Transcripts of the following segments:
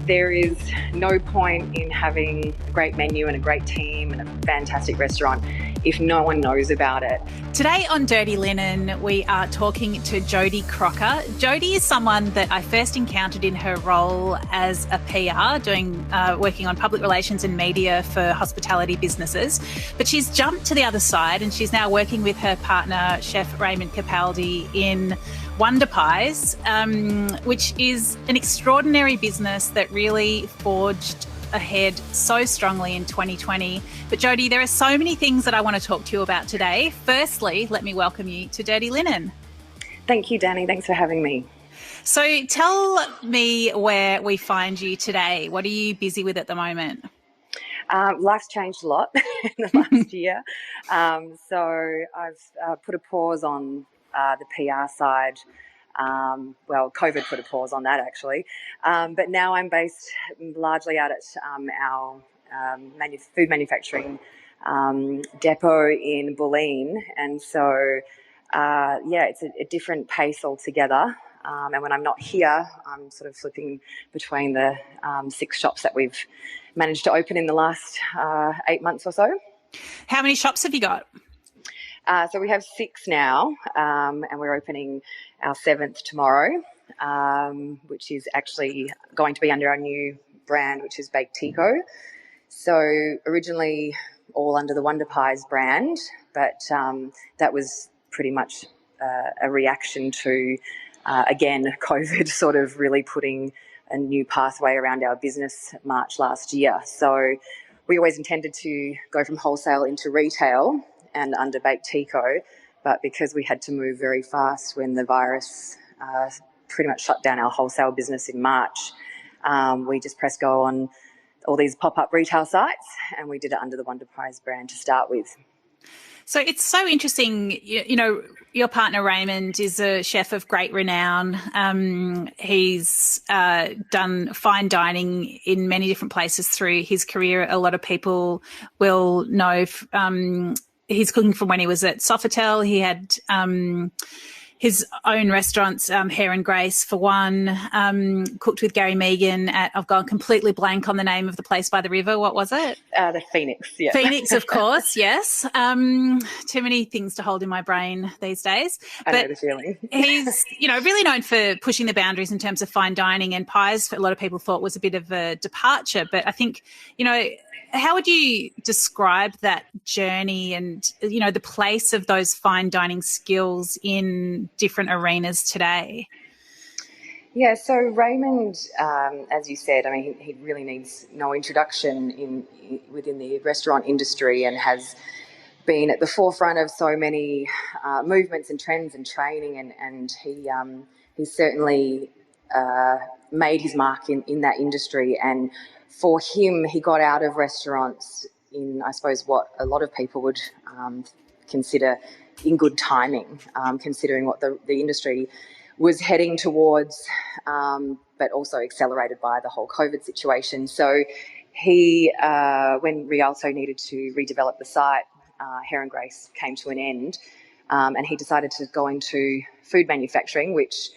There is no point in having a great menu and a great team and a fantastic restaurant if no one knows about it. Today on Dirty Linen, we are talking to Jodi Crocker. Jodi is someone that I first encountered in her role as a PR, working on public relations and media for hospitality businesses. But she's jumped to the other side and she's now working with her partner, Chef Raymond Capaldi, in Wonder Pies, which is an extraordinary business that really forged ahead so strongly in 2020. But Jodi, there are so many things that I want to talk to you about today. Firstly, let me welcome you to Dirty Linen. Thank you, Dani. Thanks for having me. So tell me where we find you today. What are you busy with at the moment? Life's changed a lot in the last year. So I've put a pause on the PR side. COVID put a pause on that actually. But now I'm based largely out at our food manufacturing depot in Bulleen. And so, it's a different pace altogether. And when I'm not here, I'm sort of flipping between the 6 shops that we've managed to open in the last 8 months or so. How many shops have you got? So we have 6 now, and we're opening our 7th tomorrow, which is actually going to be under our new brand, which is Baketico. So originally all under the Wonder Pies brand, but that was pretty much a reaction to, again, COVID sort of really putting a new pathway around our business March last year. So we always intended to go from wholesale into retail and under Baketico, but because we had to move very fast when the virus pretty much shut down our wholesale business in March, we just pressed go on all these pop-up retail sites and we did it under the Wonder Pies brand to start with. So it's so interesting, you know, your partner Raymond is a chef of great renown. He's done fine dining in many different places through his career. A lot of people will know he's cooking from when he was at Sofitel. He had his own restaurants, Hair and Grace for one, cooked with Gary Megan at, I've gone completely blank on the name of the place by the river. What was it? The Phoenix, yeah. Phoenix, of course, yes. Too many things to hold in my brain these days. I know the feeling. He's, really known for pushing the boundaries in terms of fine dining, and pies, a lot of people thought was a bit of a departure. But I think, how would you describe that journey and, the place of those fine dining skills in different arenas today? Yeah, so Raymond, as you said, he really needs no introduction within the restaurant industry and has been at the forefront of so many movements and trends and training, and he certainly made his mark in that industry. And for him, he got out of restaurants in, I suppose, what a lot of people would consider in good timing, considering what the industry was heading towards, but also accelerated by the whole COVID situation. So he, when Rialto needed to redevelop the site, Hair and Grace came to an end, and he decided to go into food manufacturing, which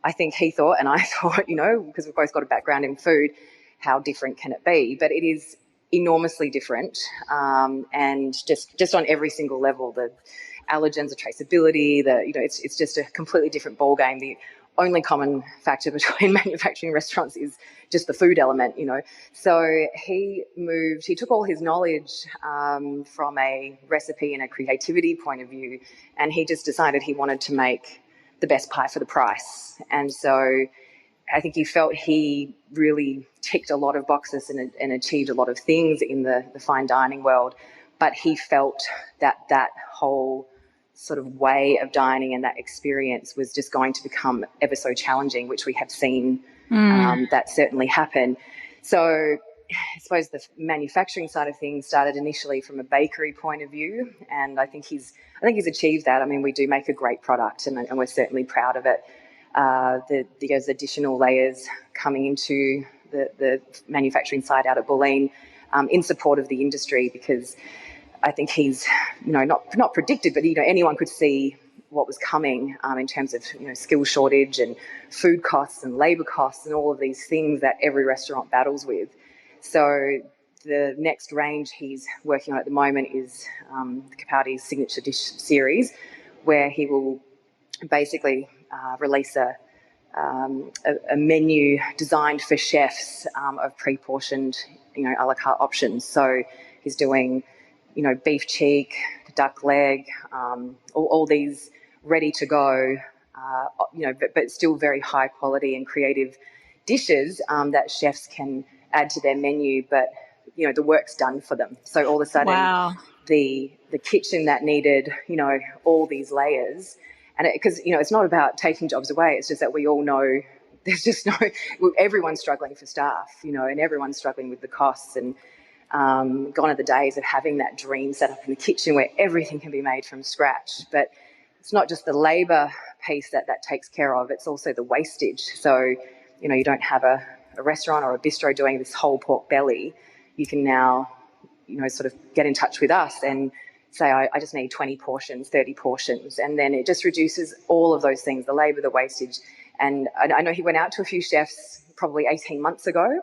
I think he thought, and I thought, because we've both got a background in food, how different can it be? But it is enormously different, and just on every single level, the allergens, the traceability, it's just a completely different ball game. The only common factor between manufacturing and restaurants is just the food element, So he took all his knowledge from a recipe and a creativity point of view, and he just decided he wanted to make the best pie for the price. And so I think he felt he really ticked a lot of boxes and achieved a lot of things in the fine dining world, but he felt that whole sort of way of dining and that experience was just going to become ever so challenging, which we have seen that certainly happen. So I suppose the manufacturing side of things started initially from a bakery point of view, and I think he's achieved that. We do make a great product, and we're certainly proud of it. There's additional layers coming into the manufacturing side out at Bulleen in support of the industry, because I think he's, not predicted, but anyone could see what was coming in terms of skill shortage and food costs and labour costs and all of these things that every restaurant battles with. So the next range he's working on at the moment is the Capaldi's signature dish series, where he will basically release a menu designed for chefs of pre-portioned, a la carte options. So he's doing, beef cheek, duck leg, all these ready to go, but still very high quality and creative dishes that chefs can add to their menu, but the work's done for them. So all of a sudden, wow, the kitchen that needed, all these layers, and because it's not about taking jobs away. It's just that we all know there's just everyone's struggling for staff, and everyone's struggling with the costs. And gone are the days of having that dream set up in the kitchen where everything can be made from scratch. But it's not just the labour piece that takes care of, it's also the wastage. So, you don't have a restaurant or a bistro doing this whole pork belly. You can now, sort of get in touch with us and say, I just need 20 portions, 30 portions. And then it just reduces all of those things, the labour, the wastage. And I know he went out to a few chefs probably 18 months ago.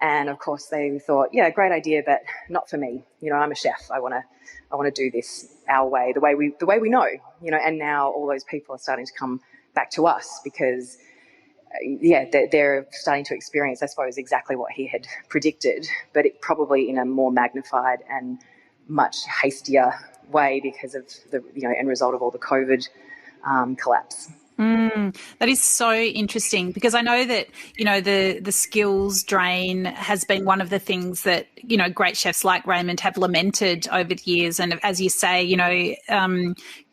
And of course they thought, yeah, great idea, but not for me. I'm a chef. I want to do this our way, the way we know, and now all those people are starting to come back to us because they're starting to experience, I suppose, exactly what he had predicted, but it probably in a more magnified and much hastier way because of the end result of all the COVID collapse. That is so interesting because I know that, the skills drain has been one of the things that, great chefs like Raymond have lamented over the years. And as you say,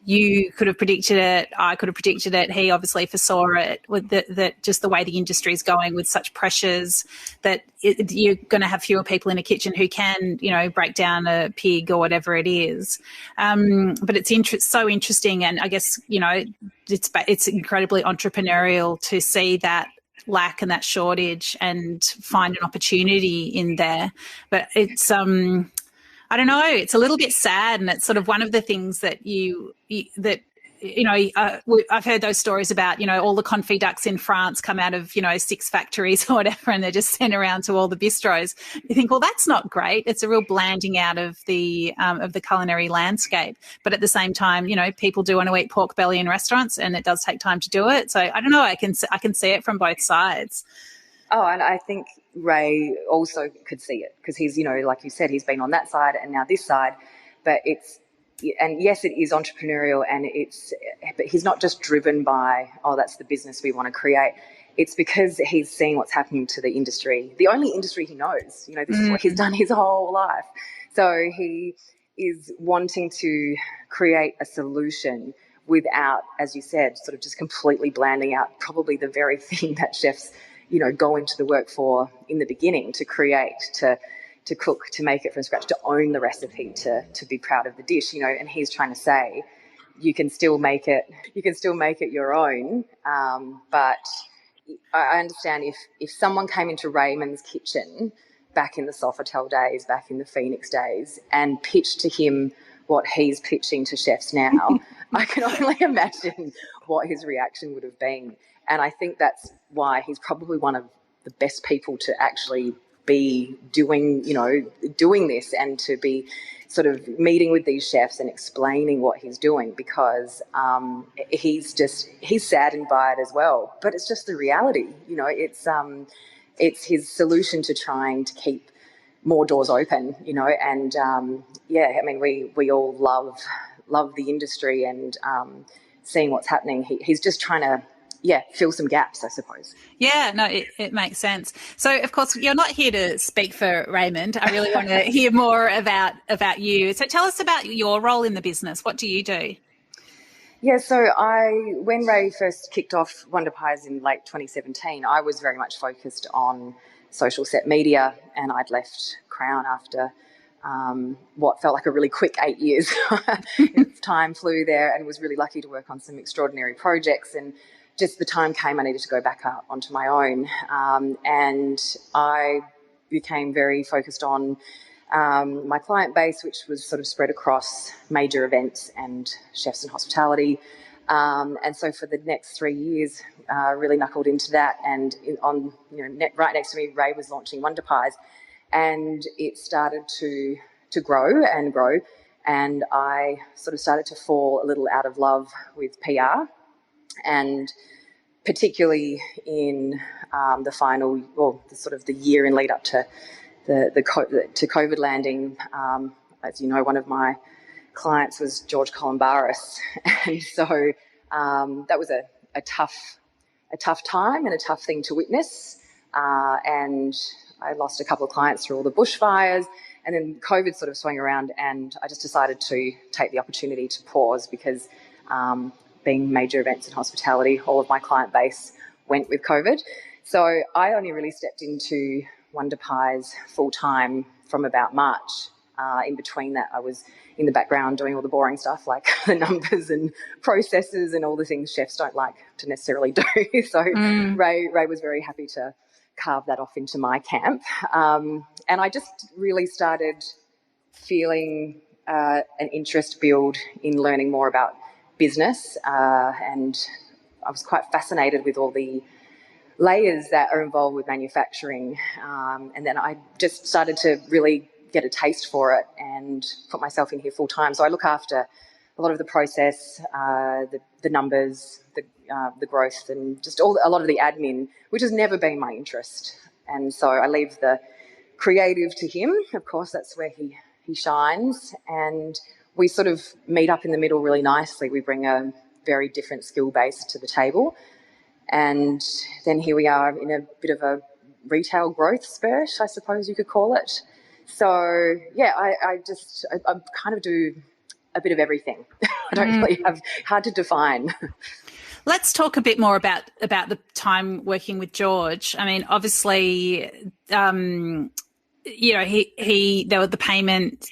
you could have predicted it. I could have predicted it. He obviously foresaw it with that just the way the industry is going with such pressures that you're going to have fewer people in a kitchen who can, break down a pig or whatever it is. But it's so interesting. And I guess, it's incredibly entrepreneurial to see that lack and that shortage and find an opportunity in there. But it's, I don't know, it's a little bit sad, and it's sort of one of the things that I've heard those stories about, all the confit ducks in France come out of, 6 factories or whatever, and they're just sent around to all the bistros. You think, well, that's not great. It's a real blanding out of the culinary landscape. But at the same time, people do want to eat pork belly in restaurants, and it does take time to do it. So I don't know, I can see it from both sides. Oh, and I think Ray also could see it because he's, like you said, he's been on that side and now this side. But yes, it is entrepreneurial, but he's not just driven by, that's the business we want to create. It's because he's seen what's happening to the industry, the only industry he knows. This is what he's done his whole life. So he is wanting to create a solution without, as you said, sort of just completely blanding out probably the very thing that chefs go into the work for in the beginning, to create, to cook, to make it from scratch, to own the recipe, to be proud of the dish, and he's trying to say you can still make it your own. But I understand if someone came into Raymond's kitchen back in the Sofitel days, back in the Phoenix days, and pitched to him what he's pitching to chefs now, I can only imagine what his reaction would have been. And I think that's why he's probably one of the best people to actually be doing this, and to be sort of meeting with these chefs and explaining what he's doing, because he's saddened by it as well. But it's just the reality, it's his solution to trying to keep more doors open, and we all love the industry and seeing what's happening. He's just trying to fill some gaps, I suppose. Yeah, no, it makes sense. So, of course, you're not here to speak for Raymond. I really want to hear more about you. So tell us about your role in the business. What do you do? Yeah, so when Ray first kicked off Wonder Pies in late 2017, I was very much focused on social set media, and I'd left Crown after what felt like a really quick 8 years. Time flew there, and was really lucky to work on some extraordinary projects, and just the time came I needed to go back out onto my own, and I became very focused on my client base, which was sort of spread across major events and chefs and hospitality, And so for the next 3 years, really knuckled into that. And right next to me, Ray was launching Wonder Pies, and it started to grow and grow. And I sort of started to fall a little out of love with PR, and particularly in the final, well, the year in lead up to to COVID landing. As you know, one of my clients was George Calombaris, and so that was a tough time and a tough thing to witness. And I lost a couple of clients through all the bushfires, and then COVID sort of swung around, and I just decided to take the opportunity to pause because being major events in hospitality, all of my client base went with COVID. So I only really stepped into Wonder Pies full-time from about March. In between that, I was in the background doing all the boring stuff like the numbers and processes and all the things chefs don't like to necessarily do. So Ray was very happy to carve that off into my camp. And I just really started feeling an interest build in learning more about business, and I was quite fascinated with all the layers that are involved with manufacturing, and then I just started to really get a taste for it and put myself in here full time. So I look after a lot of the process, the numbers, the growth, and just a lot of the admin, which has never been my interest. And so I leave the creative to him. Of course, that's where he shines, and we sort of meet up in the middle really nicely. We bring a very different skill base to the table, and then here we are in a bit of a retail growth spurt, I suppose you could call it. So yeah, I kind of do a bit of everything. I don't really have, hard to define. Let's talk a bit more about the time working with George. I mean, obviously, there were the payment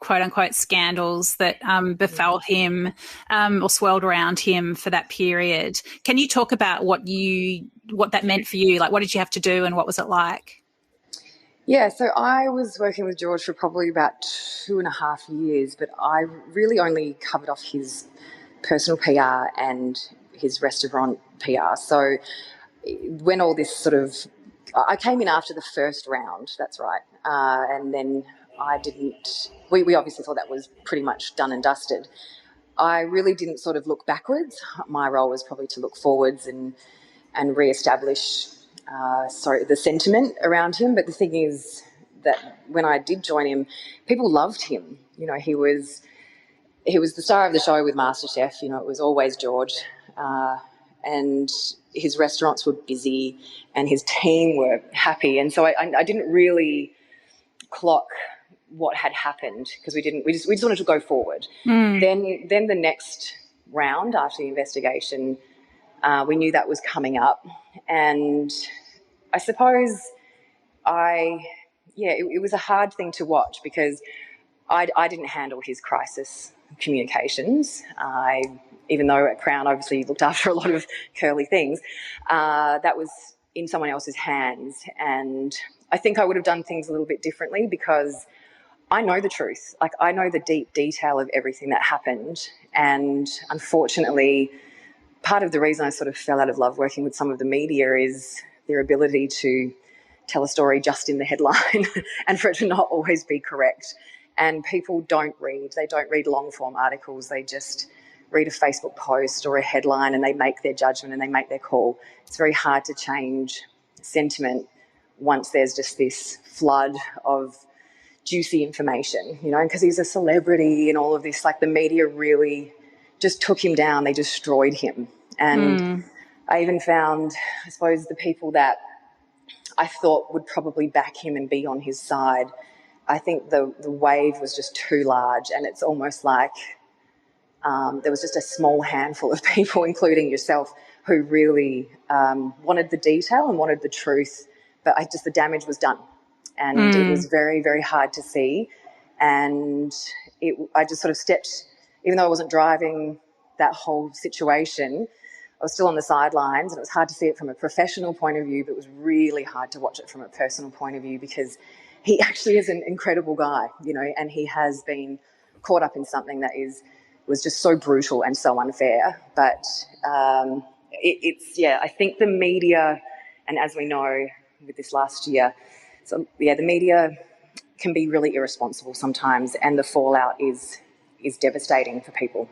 quote unquote scandals that befell him or swirled around him for that period. Can you talk about what that meant for you? Like, what did you have to do and what was it like? Yeah, so I was working with George for probably about 2.5 years, but I really only covered off his personal PR and his restaurant PR. So when all this I came in after the first round, that's right, and then we obviously thought that was pretty much done and dusted. I really didn't sort of look backwards. My role was probably to look forwards and re-establish the sentiment around him. But the thing is that when I did join him, people loved him. You know, he was the star of the show with MasterChef. You know, it was always George, and his restaurants were busy and his team were happy. And so I didn't really clock what had happened because we just wanted to go forward. Then the next round after the investigation, we knew that was coming up, and I suppose it was a hard thing to watch because I didn't handle his crisis communications. Even though at Crown obviously looked after a lot of curly things, that was in someone else's hands, and I think I would have done things a little bit differently because I know the truth. Like, I know the deep detail of everything that happened, and unfortunately, part of the reason I sort of fell out of love working with some of the media is their ability to tell a story just in the headline and for it to not always be correct. And people they don't read long-form articles. They just read a Facebook post or a headline and they make their judgment and they make their call. It's very hard to change sentiment once there's just this flood of juicy information, you know, because he's a celebrity and all of this. Like, the media really just took him down. They destroyed him. And I even found, I suppose, the people that I thought would probably back him and be on his side, I think the wave was just too large, and it's almost like there was just a small handful of people, including yourself, who really wanted the detail and wanted the truth, but the damage was done. And it was very, very hard to see. And I just sort of stepped, even though I wasn't driving that whole situation, I was still on the sidelines, and it was hard to see it from a professional point of view, but it was really hard to watch it from a personal point of view because he actually is an incredible guy, you know, and he has been caught up in something that is was just so brutal and so unfair. But I think the media, and as we know with this last year, the media can be really irresponsible sometimes, and the fallout is devastating for people.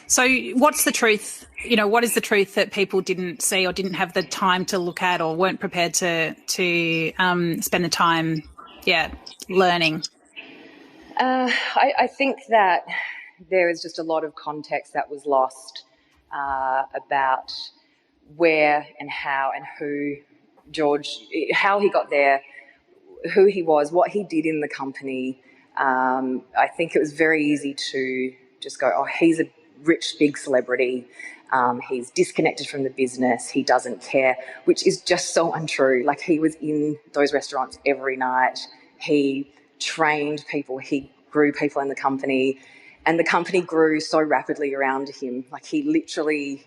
So what's the truth? What is the truth that people didn't see or didn't have the time to look at or weren't prepared to spend the time, learning? I think that there is just a lot of context that was lost about where and how and who George, how he got there, who he was, what he did in the company. I think it was very easy to just go, oh, he's a rich, big celebrity. He's disconnected from the business. He doesn't care, which is just so untrue. Like, he was in those restaurants every night. He trained people. He grew people in the company, and the company grew so rapidly around him. Like, he literally,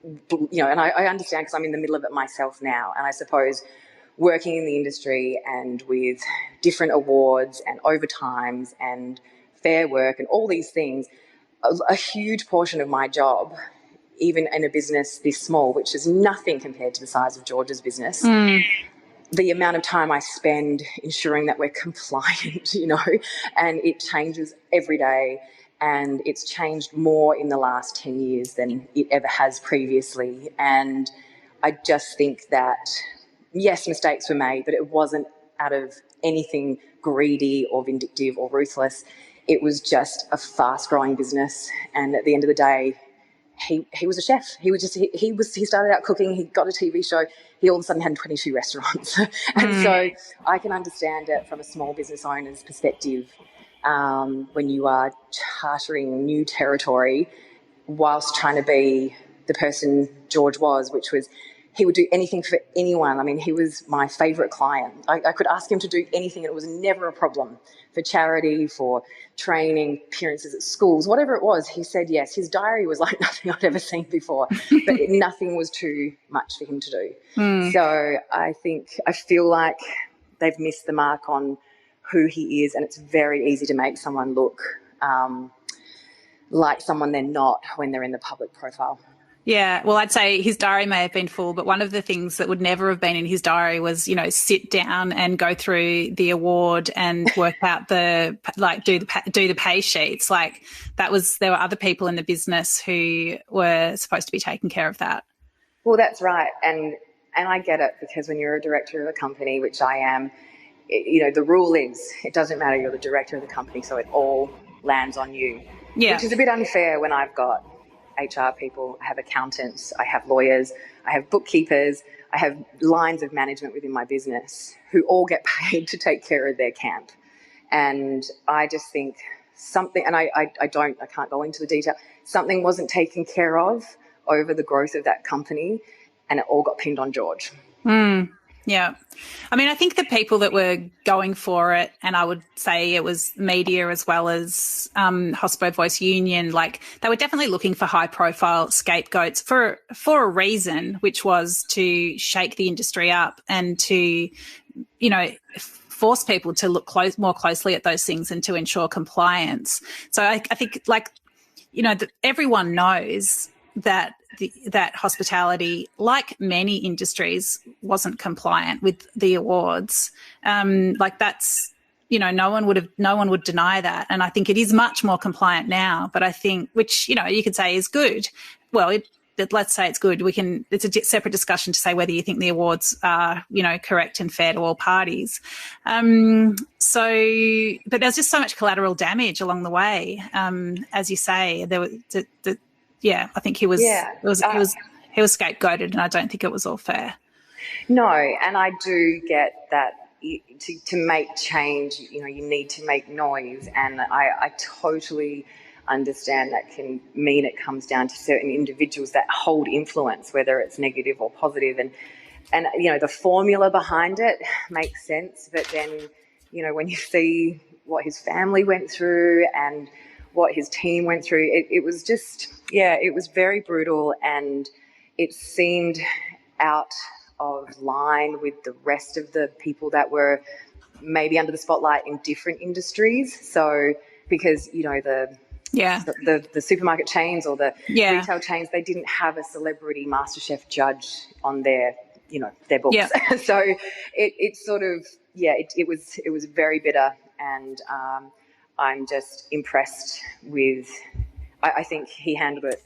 and I understand because I'm in the middle of it myself now. And I suppose working in the industry and with different awards and overtimes and fair work and all these things, a huge portion of my job, even in a business this small, which is nothing compared to the size of George's business, the amount of time I spend ensuring that we're compliant, and it changes every day, and it's changed more in the last 10 years than it ever has previously. And I just think that, yes, mistakes were made, but it wasn't out of anything greedy or vindictive or ruthless. It was just a fast-growing business, and at the end of the day, he was a chef. He started out cooking. He got a TV show. He all of a sudden had 22 restaurants, and so I can understand it from a small business owner's perspective when you are chartering new territory whilst trying to be the person George was, which was, he would do anything for anyone. I mean, he was my favourite client. I could ask him to do anything and it was never a problem. For charity, for training, appearances at schools, whatever it was, he said yes. His diary was like nothing I'd ever seen before, but nothing was too much for him to do. So I feel like they've missed the mark on who he is, and it's very easy to make someone look like someone they're not when they're in the public profile. Yeah, well, I'd say his diary may have been full, but one of the things that would never have been in his diary was, sit down and go through the award and work out do the pay sheets. Like, there were other people in the business who were supposed to be taking care of that. Well, that's right, and I get it, because when you're a director of a company, which I am, the rule is it doesn't matter, you're the director of the company, so it all lands on you. Yeah. Which is a bit unfair when I've got HR people, I have accountants, I have lawyers, I have bookkeepers, I have lines of management within my business who all get paid to take care of their camp. And I just think something, and I can't go into the detail, something wasn't taken care of over the growth of that company, and it all got pinned on George. Yeah. I mean, I think the people that were going for it, and I would say it was media as well as Hospital Voice Union, like, they were definitely looking for high-profile scapegoats for a reason, which was to shake the industry up and to, force people to look more closely at those things and to ensure compliance. So I think, everyone knows that that hospitality, like many industries, wasn't compliant with the awards. That's, no one would deny that. And I think it is much more compliant now, but I think, which, you could say is good. Well, let's say it's good. It's a separate discussion to say whether you think the awards are, correct and fair to all parties. But there's just so much collateral damage along the way. As you say, there was I think he was scapegoated, and I don't think it was all fair. No, and I do get that to make change, you need to make noise, and I totally understand that can mean it comes down to certain individuals that hold influence, whether it's negative or positive, and the formula behind it makes sense, but then, when you see what his family went through and what his team went through, it was just, it was very brutal, and it seemed out of line with the rest of the people that were maybe under the spotlight in different industries. So, because, Yeah. The supermarket chains or the Yeah. retail chains, they didn't have a celebrity MasterChef judge on their books. Yeah. So it sort of, it was very bitter, and I'm just impressed with. I think he handled it.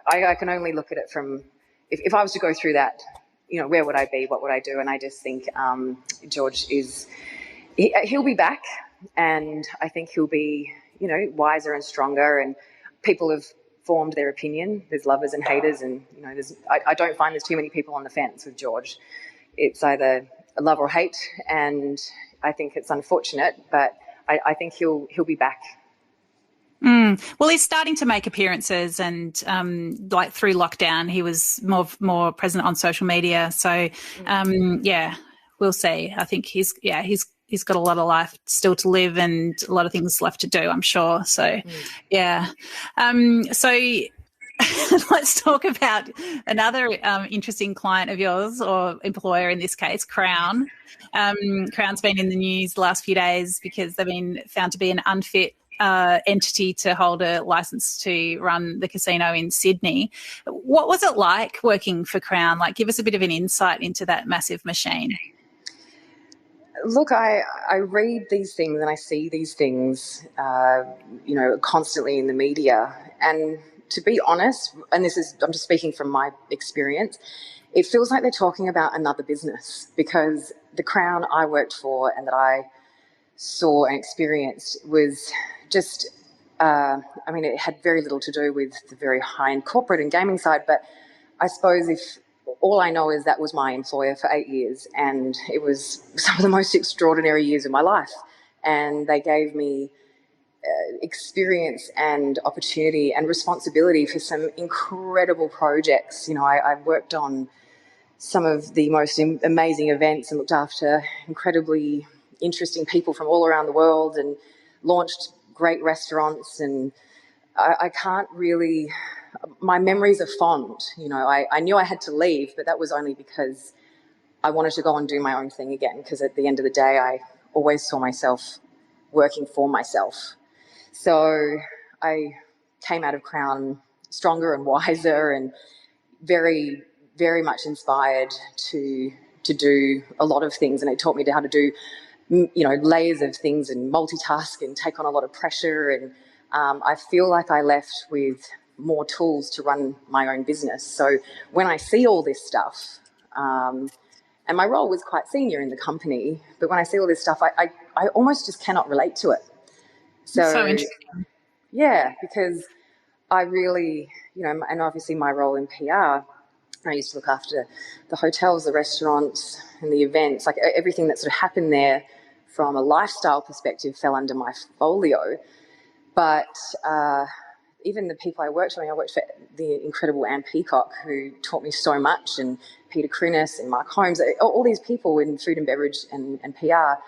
I can only look at it from if I was to go through that, where would I be? What would I do? And I just think George he'll be back, and I think he'll be wiser and stronger, and people have formed their opinion. There's lovers and haters, and I don't find there's too many people on the fence with George. It's either love or hate, and I think it's unfortunate, but I think he'll be back. Well, he's starting to make appearances, and like through lockdown, he was more present on social media. So, we'll see. I think he's got a lot of life still to live and a lot of things left to do, I'm sure. So, so let's talk about another interesting client of yours, or employer in this case, Crown. Crown's been in the news the last few days because they've been found to be an unfit entity to hold a license to run the casino in Sydney. What was it like working for Crown? Like, give us a bit of an insight into that massive machine. Look, I read these things and I see these things, constantly in the media. And to be honest, and I'm just speaking from my experience, it feels like they're talking about another business, because the Crown I worked for and that I saw and experienced was just, it had very little to do with the very high-end corporate and gaming side, but I suppose if all I know is that was my employer for 8 years, and it was some of the most extraordinary years of my life, and they gave me experience and opportunity and responsibility for some incredible projects. I worked on some of the most amazing events and looked after incredibly interesting people from all around the world and launched great restaurants, and I can't really, my memories are fond. I knew I had to leave, but that was only because I wanted to go and do my own thing again, because at the end of the day I always saw myself working for myself. So I came out of Crown stronger and wiser and very, very much inspired to do a lot of things, and it taught me how to do layers of things and multitask and take on a lot of pressure, and I feel like I left with more tools to run my own business. So when I see all this stuff, and my role was quite senior in the company, but when I see all this stuff, I almost just cannot relate to it. So interesting. Yeah, because I really, and obviously my role in PR, I used to look after the hotels, the restaurants, and the events, like everything that sort of happened there from a lifestyle perspective fell under my folio. But even the people I worked for the incredible Anne Peacock, who taught me so much, and Peter Crinnis and Mark Holmes, all these people in food and beverage and PR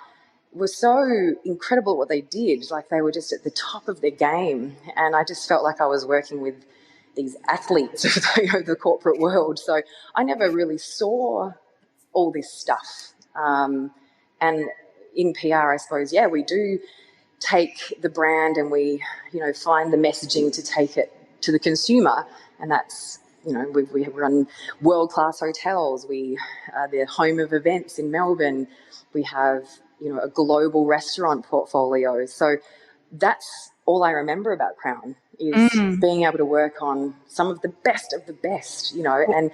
were so incredible at what they did. Like, they were just at the top of their game, and I just felt like I was working with these athletes of the corporate world. So I never really saw all this stuff. And in PR, I suppose, we do take the brand and we, find the messaging to take it to the consumer. And that's, we run world-class hotels. We are the home of events in Melbourne. We have, a global restaurant portfolio. So that's all I remember about Crown, is being able to work on some of the best, and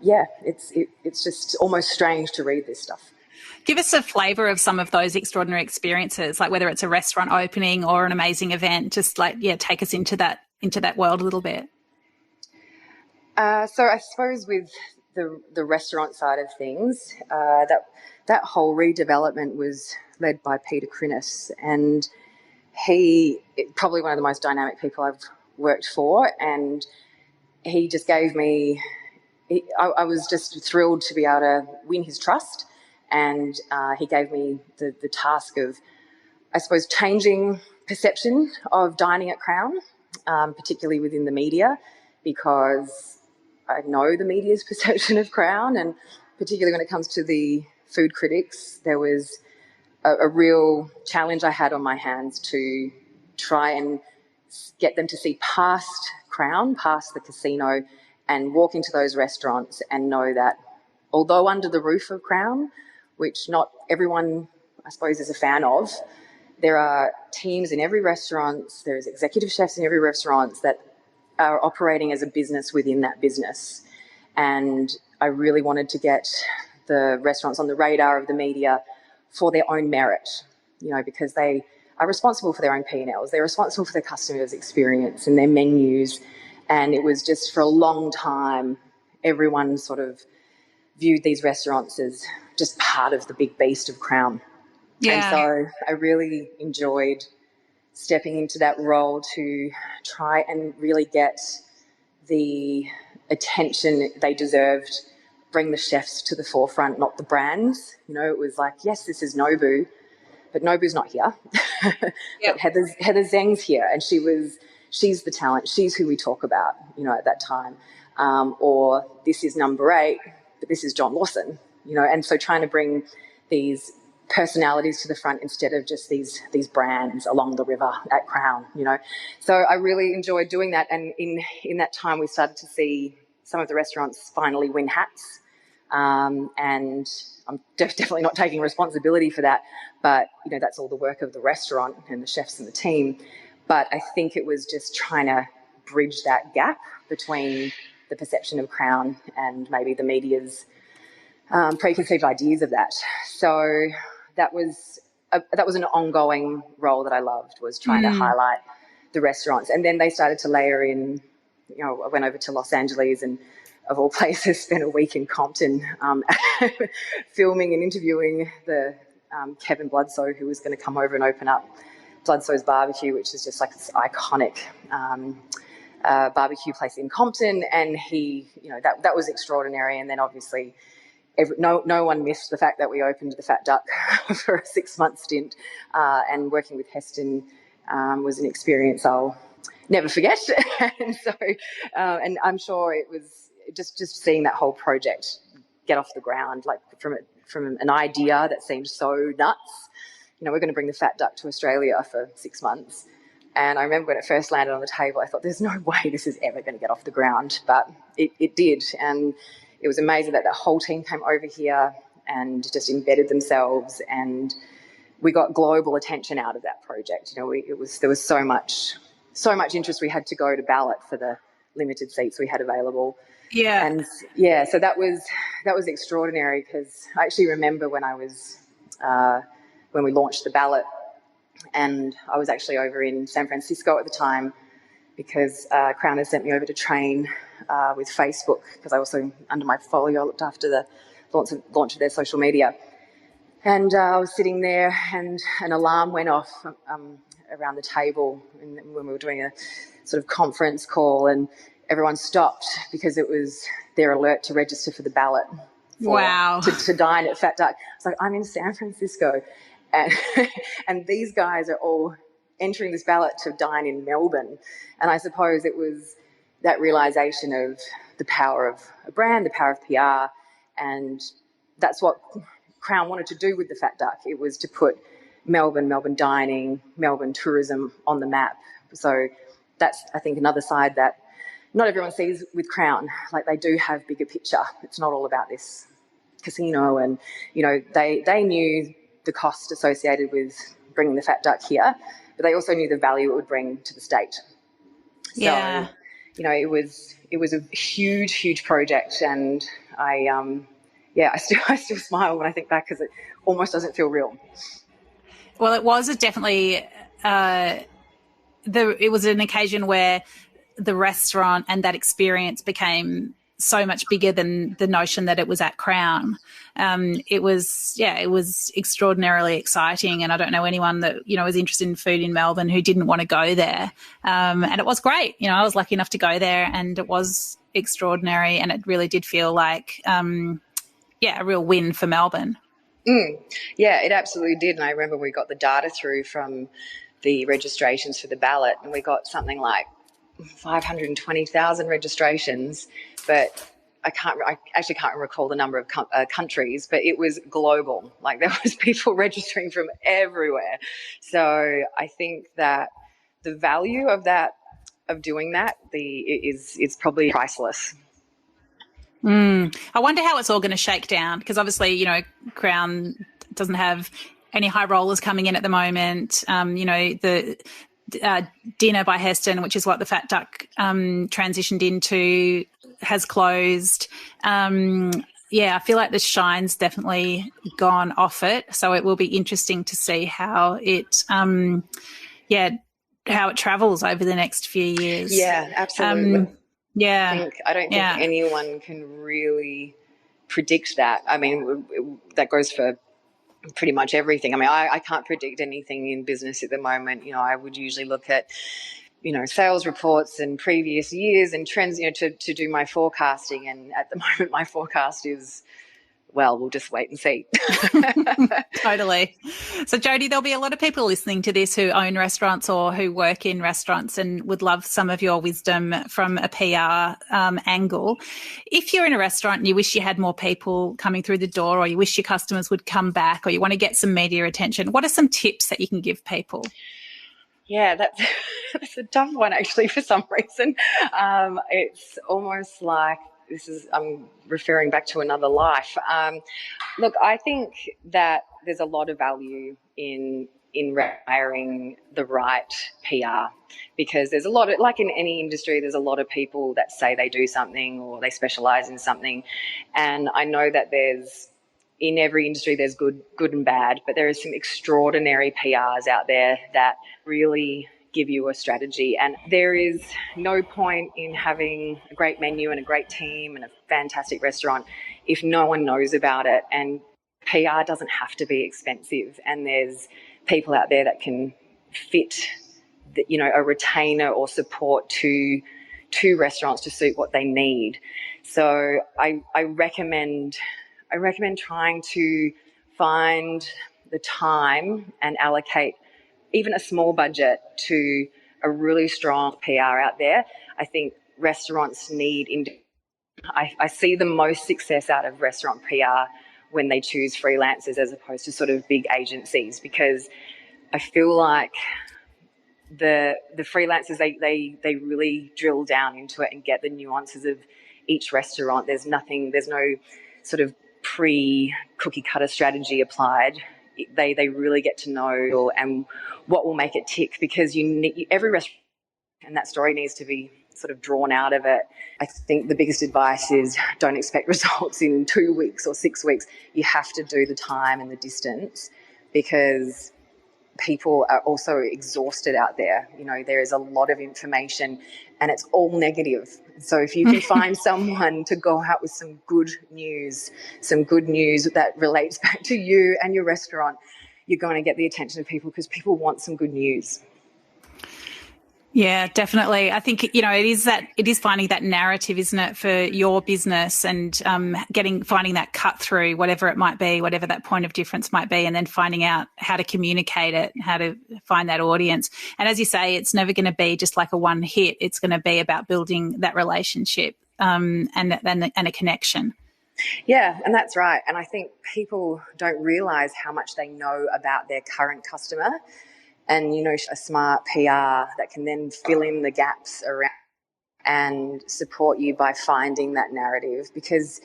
it's just almost strange to read this stuff. Give us a flavour of some of those extraordinary experiences, like whether it's a restaurant opening or an amazing event. Just take us into that world a little bit. So I suppose with the restaurant side of things, that whole redevelopment was led by Peter Crinnis, and he probably one of the most dynamic people I've worked for, and he just gave me. I was just thrilled to be able to win his trust, and he gave me the task of, I suppose, changing perception of dining at Crown, particularly within the media, because I know the media's perception of Crown, and particularly when it comes to the food critics, there was a real challenge I had on my hands to try and get them to see past Crown, past the casino, and walk into those restaurants and know that although under the roof of Crown, which not everyone, I suppose, is a fan of, there are teams in every restaurant, there's executive chefs in every restaurant that are operating as a business within that business. And I really wanted to get the restaurants on the radar of the media for their own merit, because they are responsible for their own P&Ls. They're responsible for their customers' experience and their menus. And it was just for a long time, everyone sort of viewed these restaurants as just part of the big beast of Crown. Yeah. And so I really enjoyed stepping into that role to try and really get the attention they deserved, bring the chefs to the forefront, not the brands. It was like, yes, this is Nobu, but Nobu's not here. But Heather Zeng's here, and she's the talent. She's who we talk about, at that time. Or this is number 8, but this is John Lawson, and so trying to bring these personalities to the front instead of just these brands along the river at Crown, So I really enjoyed doing that, and in that time we started to see some of the restaurants finally win hats, and I'm definitely not taking responsibility for that, but that's all the work of the restaurant and the chefs and the team. But I think it was just trying to bridge that gap between the perception of Crown and maybe the media's preconceived ideas of that. So that was an ongoing role that I loved, was trying to highlight the restaurants. And then they started to layer in, I went over to Los Angeles and, of all places, spent a week in Compton filming and interviewing the Kevin Bloodsoe, who was going to come over and open up Bloodsoe's Barbecue, which is just like this iconic barbecue place in Compton. And he, that was extraordinary. And then obviously no one missed the fact that we opened the Fat Duck for a 6-month stint, and working with Heston was an experience I'll never forget. And so, and I'm sure it was just seeing that whole project get off the ground, like from an idea that seemed so nuts. We're going to bring the Fat Duck to Australia for 6 months. And I remember when it first landed on the table, I thought, there's no way this is ever going to get off the ground. But it did. And it was amazing that the whole team came over here and just embedded themselves, and we got global attention out of that project. There was so much interest. We had to go to ballot for the limited seats we had available. Yeah. And so that was extraordinary, because I actually remember when we launched the ballot, and I was actually over in San Francisco at the time, because Crown has sent me over to train with Facebook, because I also, under my portfolio, I looked after the launch of their social media. And I was sitting there, and an alarm went off around the table when we were doing a sort of conference call, and everyone stopped because it was their alert to register for the ballot. To dine at Fat Duck. It's like, I'm in San Francisco, and these guys are all entering this ballot to dine in Melbourne. And I suppose it was that realisation of the power of a brand, the power of PR, and that's what Crown wanted to do with the Fat Duck. It was to put Melbourne dining, Melbourne tourism on the map. So that's, I think, another side that not everyone sees with Crown. Like, they do have bigger picture. It's not all about this casino, and they knew the cost associated with bringing the Fat Duck here, but they also knew the value it would bring to the state. Yeah. So, it was a huge project, and I still smile when I think back, because it almost doesn't feel real. Well, it was definitely it was an occasion where the restaurant and that experience became so much bigger than the notion that it was at Crown. It was extraordinarily exciting, and I don't know anyone that was interested in food in Melbourne who didn't want to go there. And it was great. I was lucky enough to go there, and it was extraordinary, and it really did feel like a real win for Melbourne. Yeah, it absolutely did. And I remember we got the data through from the registrations for the ballot, and we got something like 520,000 registrations, but I actually can't recall the number of countries, but it was global. Like, there was people registering from everywhere. So I think that the value of that, of doing that, is probably priceless. I wonder how it's all going to shake down, because obviously, you know, Crown doesn't have any high rollers coming in at the moment. You know, the Dinner by Heston, which is what the Fat Duck transitioned into, has closed. Yeah, I feel like the shine's definitely gone off it. So it will be interesting to see how it, how it travels over the next few years. Yeah, absolutely. Yeah. I don't think anyone can really predict that. I mean, that goes for pretty much everything. I mean, I can't predict anything in business at the moment. You know, I would usually look at, you know, sales reports and previous years and trends, you know, to do my forecasting. And at the moment, my forecast is, well, we'll just wait and see. Totally. So, Jodi, there'll be a lot of people listening to this who own restaurants or who work in restaurants and would love some of your wisdom from a PR angle. If you're in a restaurant and you wish you had more people coming through the door, or you wish your customers would come back, or you want to get some media attention, what are some tips that you can give people? Yeah, that's a tough one, actually, for some reason. It's almost like I'm referring back to another life. Look, I think that there's a lot of value in hiring the right PR, because there's a lot of, like in any industry, there's a lot of people that say they do something or they specialize in something. And I know that in every industry there's good and bad, but there are some extraordinary PRs out there that really give you a strategy. And there is no point in having a great menu and a great team and a fantastic restaurant if no one knows about it. And PR doesn't have to be expensive. And there's people out there that can fit a retainer or support to restaurants to suit what they need. So I recommend trying to find the time and allocate even a small budget to a really strong PR out there. I think restaurants I see the most success out of restaurant PR when they choose freelancers as opposed to sort of big agencies, because I feel like the freelancers, they really drill down into it and get the nuances of each restaurant. There's no sort of pre-cookie cutter strategy applied. They really get to know and what will make it tick, because every restaurant, and that story needs to be sort of drawn out of it. I think the biggest advice is don't expect results in 2 weeks or 6 weeks. You have to do the time and the distance, because people are also exhausted out there. You know, there is a lot of information and it's all negative. So if you can find someone to go out with some good news that relates back to you and your restaurant, you're going to get the attention of people, because people want some good news. Yeah, definitely. I think, you know, it is finding that narrative, isn't it, for your business, and finding that cut through, whatever it might be, whatever that point of difference might be, and then finding out how to communicate it, how to find that audience. And as you say, it's never going to be just like a one hit. It's going to be about building that relationship and a connection. Yeah, and that's right. And I think people don't realise how much they know about their current customer. And, you know, a smart PR that can then fill in the gaps around and support you by finding that narrative. Because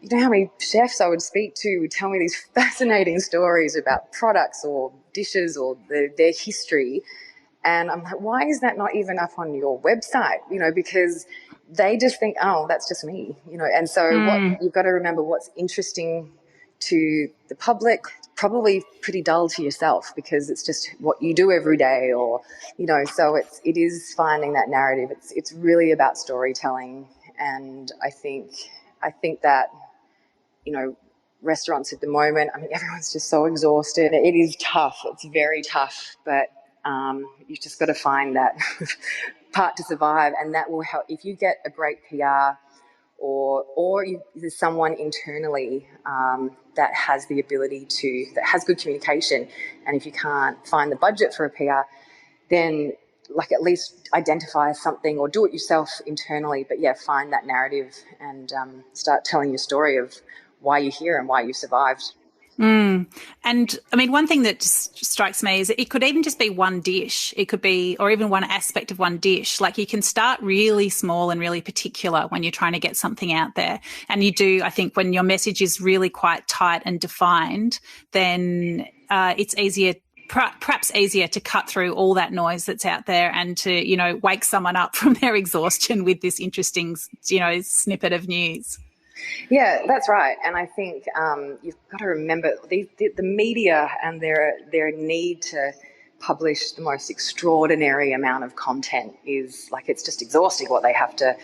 you know how many chefs I would speak to would tell me these fascinating stories about products or dishes or their history. And I'm like, why is that not even up on your website? You know, because they just think, oh, that's just me, you know. And so what you've got to remember, what's interesting to the public, probably pretty dull to yourself, because it's just what you do every day, or, you know, so it is finding that narrative. It's really about storytelling. And I think that, you know, restaurants at the moment, I mean, everyone's just so exhausted. It is tough. It's very tough, but you've just got to find that part to survive, and that will help. If you get a great PR, or there's someone internally that has the ability that has good communication, and if you can't find the budget for a PR, then like at least identify something or do it yourself internally. But yeah, find that narrative and start telling your story of why you're here and why you survived. And I mean, one thing that just strikes me is it could even just be one dish. It could be, or even one aspect of one dish. Like, you can start really small and really particular when you're trying to get something out there. And you do, I think, when your message is really quite tight and defined, then it's easier, perhaps easier to cut through all that noise that's out there and to, you know, wake someone up from their exhaustion with this interesting, you know, snippet of news. Yeah, that's right. And I think you've got to remember the media and their need to publish the most extraordinary amount of content is, like, it's just exhausting what they have to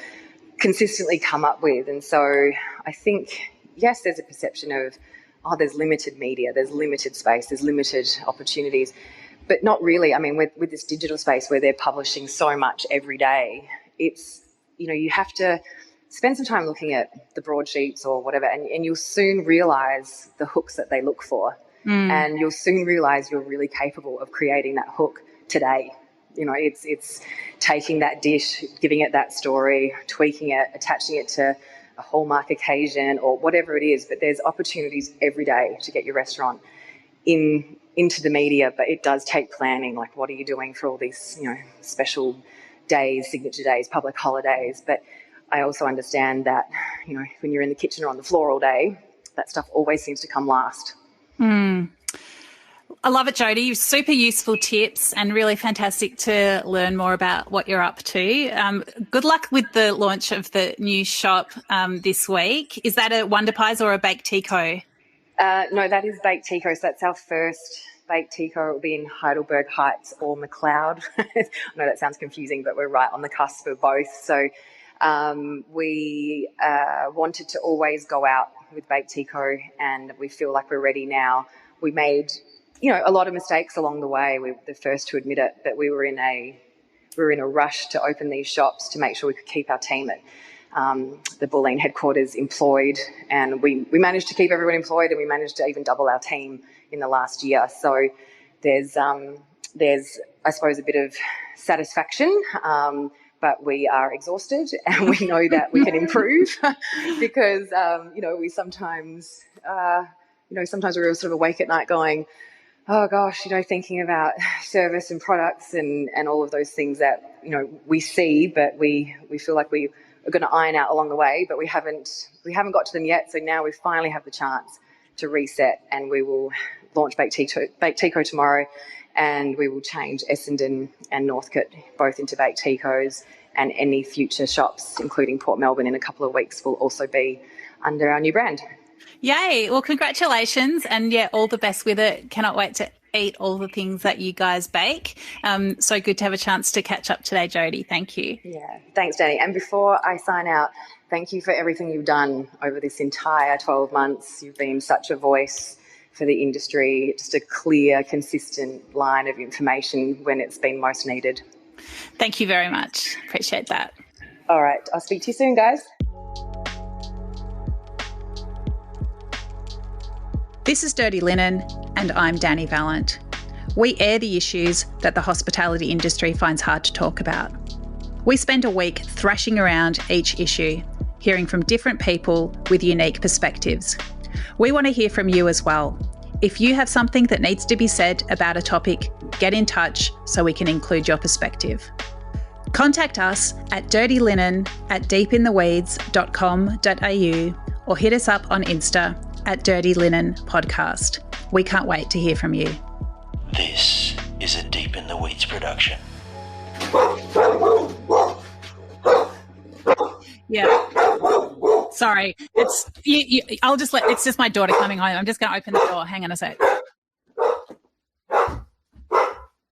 consistently come up with. And so I think, yes, there's a perception of, oh, there's limited media, there's limited space, there's limited opportunities, but not really. I mean, with this digital space where they're publishing so much every day, it's, you know, you have to spend some time looking at the broadsheets or whatever, and you'll soon realise the hooks that they look for. And you'll soon realise you're really capable of creating that hook today. You know, it's taking that dish, giving it that story, tweaking it, attaching it to a hallmark occasion or whatever it is. But there's opportunities every day to get your restaurant into the media, but it does take planning. Like, what are you doing for all these, you know, special days, signature days, public holidays? But I also understand that, you know, when you're in the kitchen or on the floor all day, that stuff always seems to come last. I love it, Jodi. Super useful tips and really fantastic to learn more about what you're up to. Good luck with the launch of the new shop this week. Is that a Wonder Pies or a Baketico? No, that is Baketico. So that's our first Baketico. It will be in Heidelberg Heights or McLeod. I know that sounds confusing, but we're right on the cusp of both. So we wanted to always go out with Baketico, and we feel like we're ready now. We made, you know, a lot of mistakes along the way. We were the first to admit it, but we were in a rush to open these shops to make sure we could keep our team at the Bulleen headquarters employed, and we managed to keep everyone employed, and we managed to even double our team in the last year. So there's I suppose a bit of satisfaction, but we are exhausted, and we know that we can improve because you know, we sometimes sometimes we're sort of awake at night going, oh gosh, you know, thinking about service and products and all of those things that, you know, we see, but we feel like we are going to iron out along the way, but we haven't got to them yet. So now we finally have the chance to reset, and we will launch Baketico tomorrow, and we will change Essendon and Northcote both into Baketicos, and any future shops, including Port Melbourne in a couple of weeks, will also be under our new brand. Yay. Well, congratulations, and yeah, all the best with it. Cannot wait to eat all the things that you guys bake. So good to have a chance to catch up today, Jodi. Thank you. Yeah, thanks, Dani. And before I sign out, thank you for everything you've done over this entire 12 months. You've been such a voice for the industry, just a clear, consistent line of information when it's been most needed. Thank you very much. Appreciate that. All right. I'll speak to you soon, guys. This is Dirty Linen, and I'm Dani Valent. We air the issues that the hospitality industry finds hard to talk about. We spend a week thrashing around each issue, hearing from different people with unique perspectives. We want to hear from you as well. If you have something that needs to be said about a topic, get in touch so we can include your perspective. Contact us at dirtylinen@deepintheweeds.com.au or hit us up on Insta at Dirty Linen Podcast. We can't wait to hear from you. This is a Deep in the Weeds production. Yeah. Sorry. It's just my daughter coming home. I'm just going to open the door. Hang on a sec.